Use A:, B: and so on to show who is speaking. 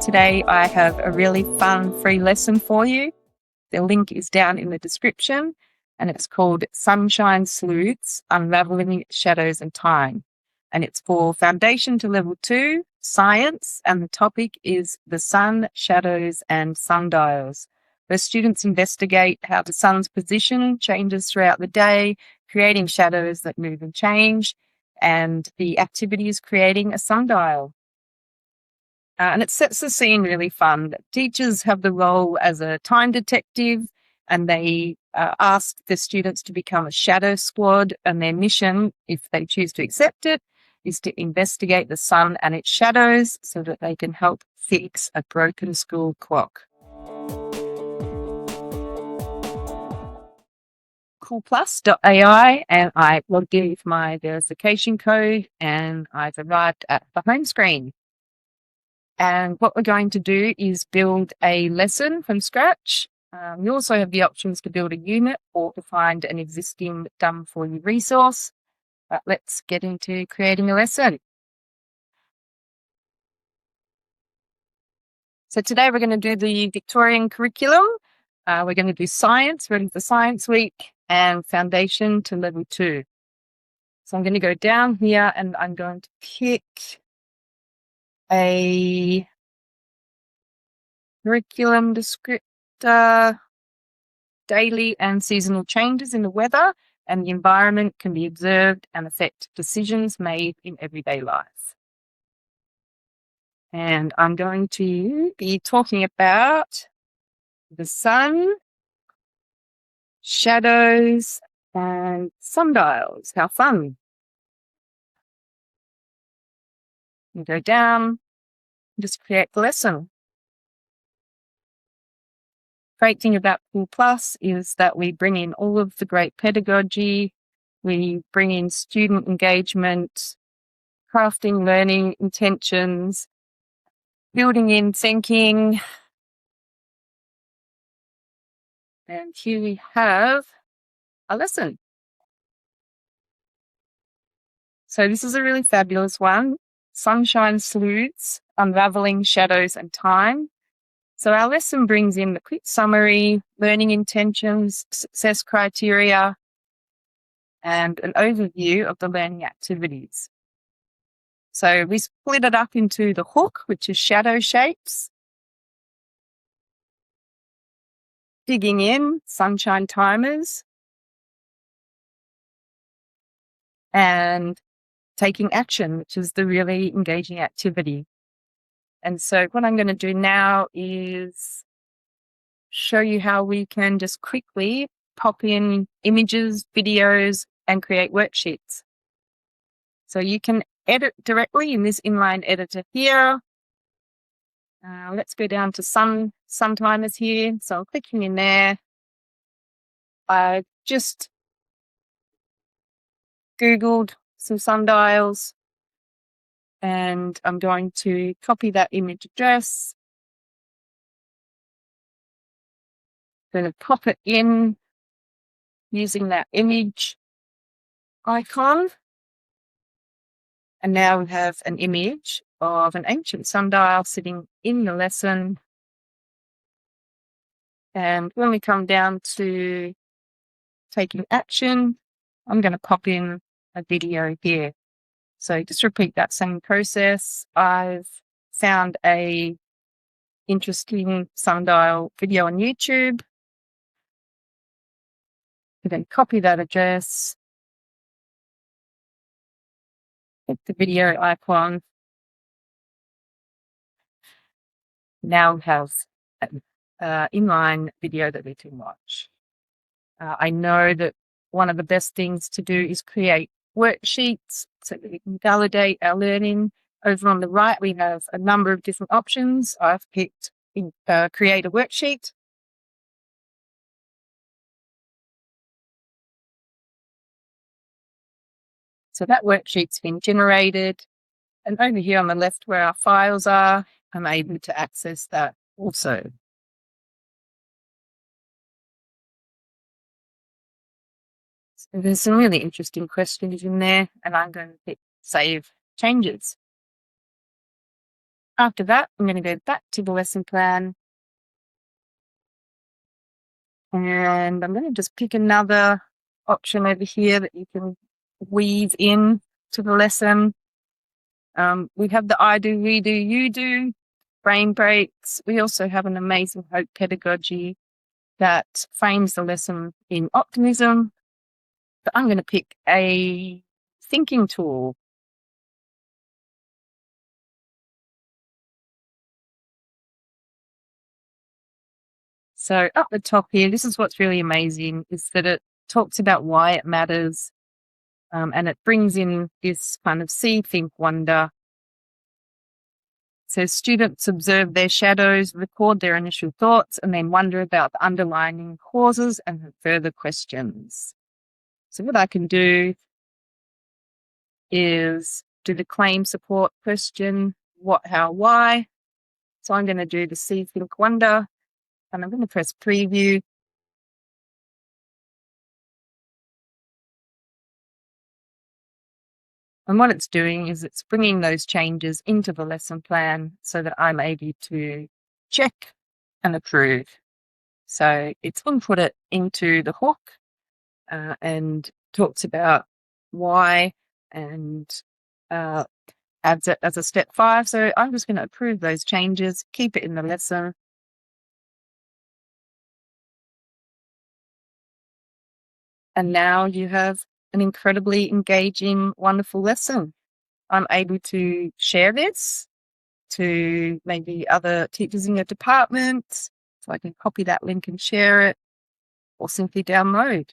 A: Today I have a really fun free lesson for you. The link is down in the description and it's called Sunshine Sleuths, Unravelling Shadows and Time. And it's for Foundation to Level 2 Science, and the topic is the sun, shadows and sundials, where students investigate how the sun's position changes throughout the day, creating shadows that move and change, and the activity is creating a sundial. And it sets the scene really fun. Teachers have the role as a time detective, and they ask the students to become a shadow squad. And their mission, if they choose to accept it, is to investigate the sun and its shadows so that they can help fix a broken school clock. Coolplus.ai, and I logged in with my verification code, and I've arrived at the home screen. And what we're going to do is build a lesson from scratch. You also have the options to build a unit or to find an existing done-for-you resource. But let's get into creating a lesson. So today we're going to do the Victorian curriculum. We're going to do science, ready for Science Week, and Foundation to Level 2. So I'm going to go down here and I'm going to pick a curriculum descriptor. Daily and seasonal changes in the weather and the environment can be observed and affect decisions made in everyday life. And I'm going to be talking about the sun, shadows, and sundials. How fun. You go down, just create the lesson. Great thing about Coolplus is that we bring in all of the great pedagogy, we bring in student engagement, crafting learning intentions, building in thinking. And here we have a lesson. So this is a really fabulous one. Sunshine Sleuths, Unravelling Shadows and Time. So our lesson brings in the quick summary, learning intentions, success criteria, and an overview of the learning activities. So we split it up into the hook, which is shadow shapes, digging in, sunshine timers, and taking action, which is the really engaging activity. And so what I'm going to do now is show you how we can just quickly pop in images, videos, and create worksheets. So you can edit directly in this inline editor here. Let's go down to sun timers here. So I'm clicking in there. I just Googled some sundials and I'm going to copy that image address. Going to pop it in using that image icon. And now we have an image of an ancient sundial sitting in the lesson. And when we come down to taking action, I'm going to pop in a video here. So just repeat that same process. I've found a interesting sundial video on YouTube. You then copy that address, hit the video icon. Now we have an inline video that we can watch. I know that one of the best things to do is create worksheets so that we can validate our learning. Over on the right, we have a number of different options. I've picked create a worksheet. So that worksheet's been generated. And over here on the left where our files are, I'm able to access that also. So there's some really interesting questions in there, and I'm going to hit Save Changes. After that, I'm going to go back to the lesson plan. And I'm going to just pick another option over here that you can weave in to the lesson. We have the I do, we do, you do, brain breaks. We also have an amazing hope pedagogy that frames the lesson in optimism. But I'm going to pick a thinking tool. So up the top here, this is what's really amazing, is that it talks about why it matters. And it brings in this kind of see, think, wonder. It says students observe their shadows, record their initial thoughts, and then wonder about the underlying causes and further questions. So what I can do is do the claim support question, what, how, why. So I'm going to do the see, think, wonder, and I'm going to press preview. And what it's doing is it's bringing those changes into the lesson plan so that I'm able to check and approve. So it's input it into the hook and talks about why and adds it as a step 5. So I'm just going to approve those changes, keep it in the lesson. And now you have an incredibly engaging, wonderful lesson. I'm able to share this to maybe other teachers in your department. So I can copy that link and share it, or simply download.